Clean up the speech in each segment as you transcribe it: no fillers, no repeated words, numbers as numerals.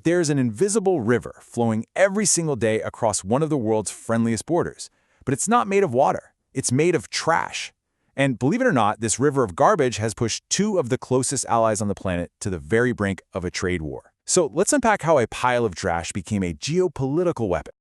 There's an invisible river flowing every single day across one of the world's friendliest borders. But it's not made of water. It's made of trash. And believe it or not, this river of garbage has pushed two of the closest allies on the planet to the very brink of a trade war. So let's unpack how a pile of trash became a geopolitical weapon.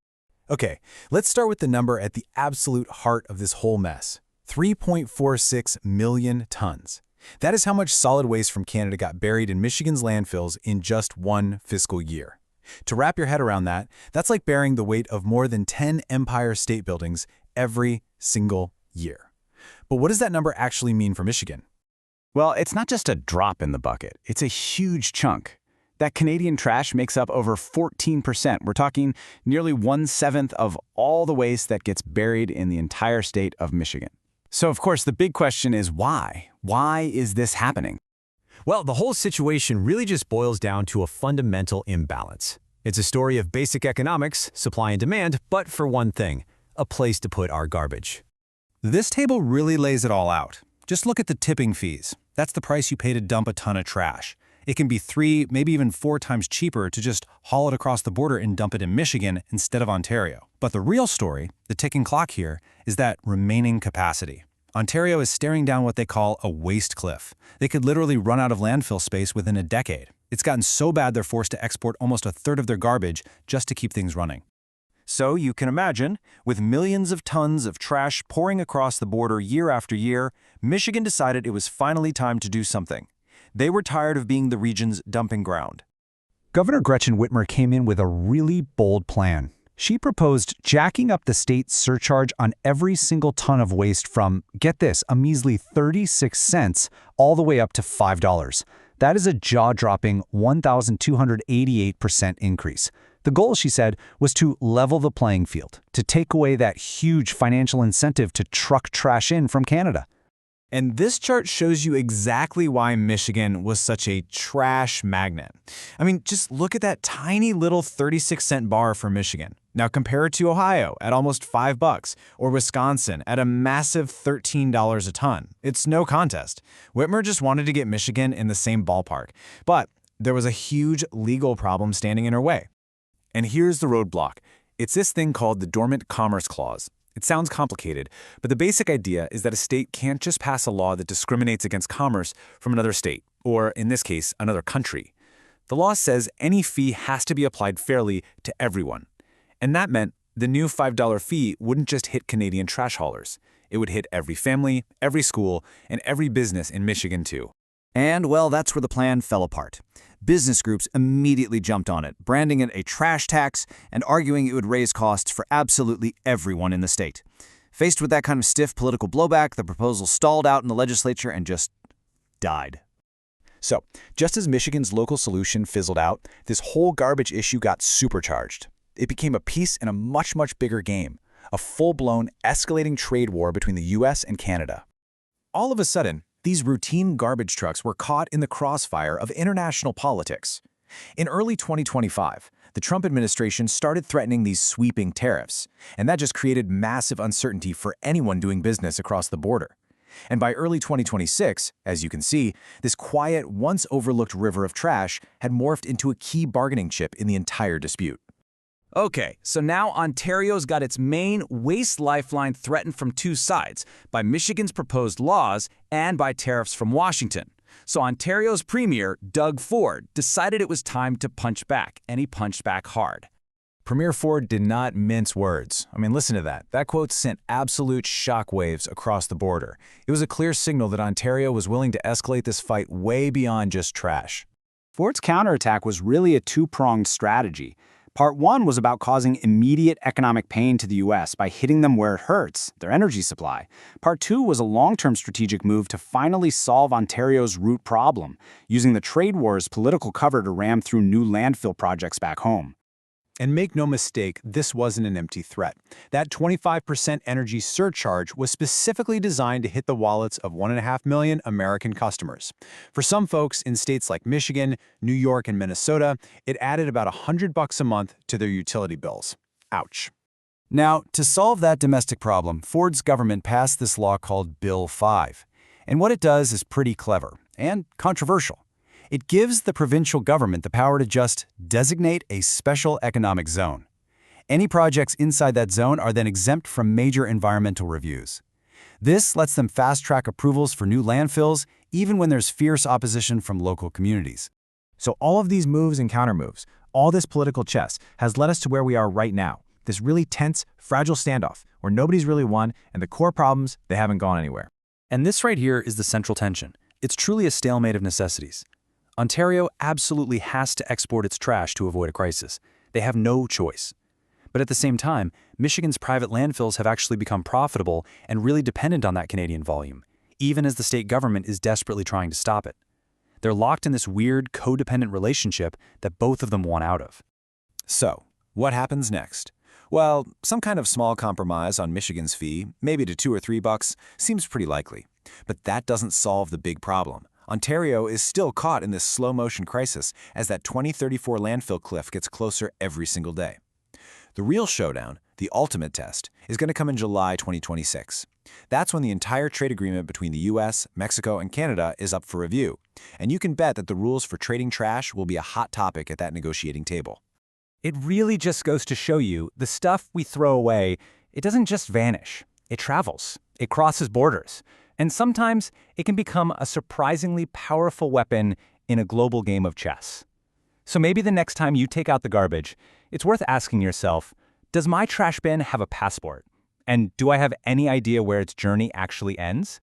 Okay, let's start with the number at the absolute heart of this whole mess. 3.46 million tons. That is how much solid waste from Canada got buried in Michigan's landfills in just one fiscal year. To wrap your head around that, that's like bearing the weight of more than 10 Empire State Buildings every single year. But what does that number actually mean for Michigan? Well, it's not just a drop in the bucket. It's a huge chunk. That Canadian trash makes up over 14%. We're talking nearly 1/7 of all the waste that gets buried in the entire state of Michigan. So, of course, the big question is why? Why is this happening? Well, the whole situation really just boils down to a fundamental imbalance. It's a story of basic economics, supply and demand, but for one thing, a place to put our garbage. This table really lays it all out. Just look at the tipping fees. That's the price you pay to dump a ton of trash. It can be 3, maybe even 4 times cheaper to just haul it across the border and dump it in Michigan instead of Ontario. But the real story, the ticking clock here, is that remaining capacity. Ontario is staring down what they call a waste cliff. They could literally run out of landfill space within a decade. It's gotten so bad they're forced to export almost a third of their garbage just to keep things running. So you can imagine, with millions of tons of trash pouring across the border year after year, Michigan decided it was finally time to do something. They were tired of being the region's dumping ground. Governor Gretchen Whitmer came in with a really bold plan. She proposed jacking up the state surcharge on every single ton of waste from, get this, a measly 36 cents all the way up to $5. That is a jaw-dropping 1,288% increase. The goal, she said, was to level the playing field, to take away that huge financial incentive to truck trash in from Canada. And this chart shows you exactly why Michigan was such a trash magnet. I mean, just look at that tiny little 36-cent bar for Michigan. Now compare it to Ohio at almost $5, or Wisconsin at a massive $13 a ton. It's no contest. Whitmer just wanted to get Michigan in the same ballpark. But there was a huge legal problem standing in her way. And here's the roadblock. It's this thing called the Dormant Commerce Clause. It sounds complicated, but the basic idea is that a state can't just pass a law that discriminates against commerce from another state, or in this case, another country. The law says any fee has to be applied fairly to everyone. And that meant the new $5 fee wouldn't just hit Canadian trash haulers. It would hit every family, every school, and every business in Michigan too. And, well, that's where the plan fell apart. Business groups immediately jumped on it, branding it a trash tax and arguing it would raise costs for absolutely everyone in the state. Faced with that kind of stiff political blowback, the proposal stalled out in the legislature and just died. So, just as Michigan's local solution fizzled out, this whole garbage issue got supercharged. It became a piece in a much, much bigger game, a full-blown, escalating trade war between the US and Canada. All of a sudden, these routine garbage trucks were caught in the crossfire of international politics. In early 2025, the Trump administration started threatening these sweeping tariffs, and that just created massive uncertainty for anyone doing business across the border. And by early 2026, as you can see, this quiet, once overlooked river of trash had morphed into a key bargaining chip in the entire dispute. Okay, so now Ontario's got its main waste lifeline threatened from two sides, by Michigan's proposed laws and by tariffs from Washington. So Ontario's premier, Doug Ford, decided it was time to punch back, and he punched back hard. Premier Ford did not mince words. I mean, listen to that. That quote sent absolute shockwaves across the border. It was a clear signal that Ontario was willing to escalate this fight way beyond just trash. Ford's counterattack was really a two-pronged strategy. Part 1 was about causing immediate economic pain to the U.S. by hitting them where it hurts, their energy supply. Part 2 was a long-term strategic move to finally solve Ontario's root problem, using the trade war's political cover to ram through new landfill projects back home. And make no mistake, this wasn't an empty threat. That 25% energy surcharge was specifically designed to hit the wallets of 1.5 million American customers. For some folks in states like Michigan, New York, and Minnesota, it added about $100 a month to their utility bills. Ouch. Now, to solve that domestic problem, Ford's government passed this law called Bill 5. And what it does is pretty clever and controversial. It gives the provincial government the power to just designate a special economic zone. Any projects inside that zone are then exempt from major environmental reviews. This lets them fast-track approvals for new landfills, even when there's fierce opposition from local communities. So all of these moves and countermoves, all this political chess, has led us to where we are right now, this really tense, fragile standoff, where nobody's really won, and the core problems, they haven't gone anywhere. And this right here is the central tension. It's truly a stalemate of necessities. Ontario absolutely has to export its trash to avoid a crisis. They have no choice. But at the same time, Michigan's private landfills have actually become profitable and really dependent on that Canadian volume, even as the state government is desperately trying to stop it. They're locked in this weird, codependent relationship that both of them want out of. So, what happens next? Well, some kind of small compromise on Michigan's fee, maybe to $2 or $3, seems pretty likely. But that doesn't solve the big problem. Ontario is still caught in this slow-motion crisis as that 2034 landfill cliff gets closer every single day. The real showdown, the ultimate test, is going to come in July 2026. That's when the entire trade agreement between the US, Mexico, and Canada is up for review. And you can bet that the rules for trading trash will be a hot topic at that negotiating table. It really just goes to show you the stuff we throw away, it doesn't just vanish. It travels. It crosses borders. And sometimes it can become a surprisingly powerful weapon in a global game of chess. So maybe the next time you take out the garbage, it's worth asking yourself, does my trash bin have a passport? And do I have any idea where its journey actually ends?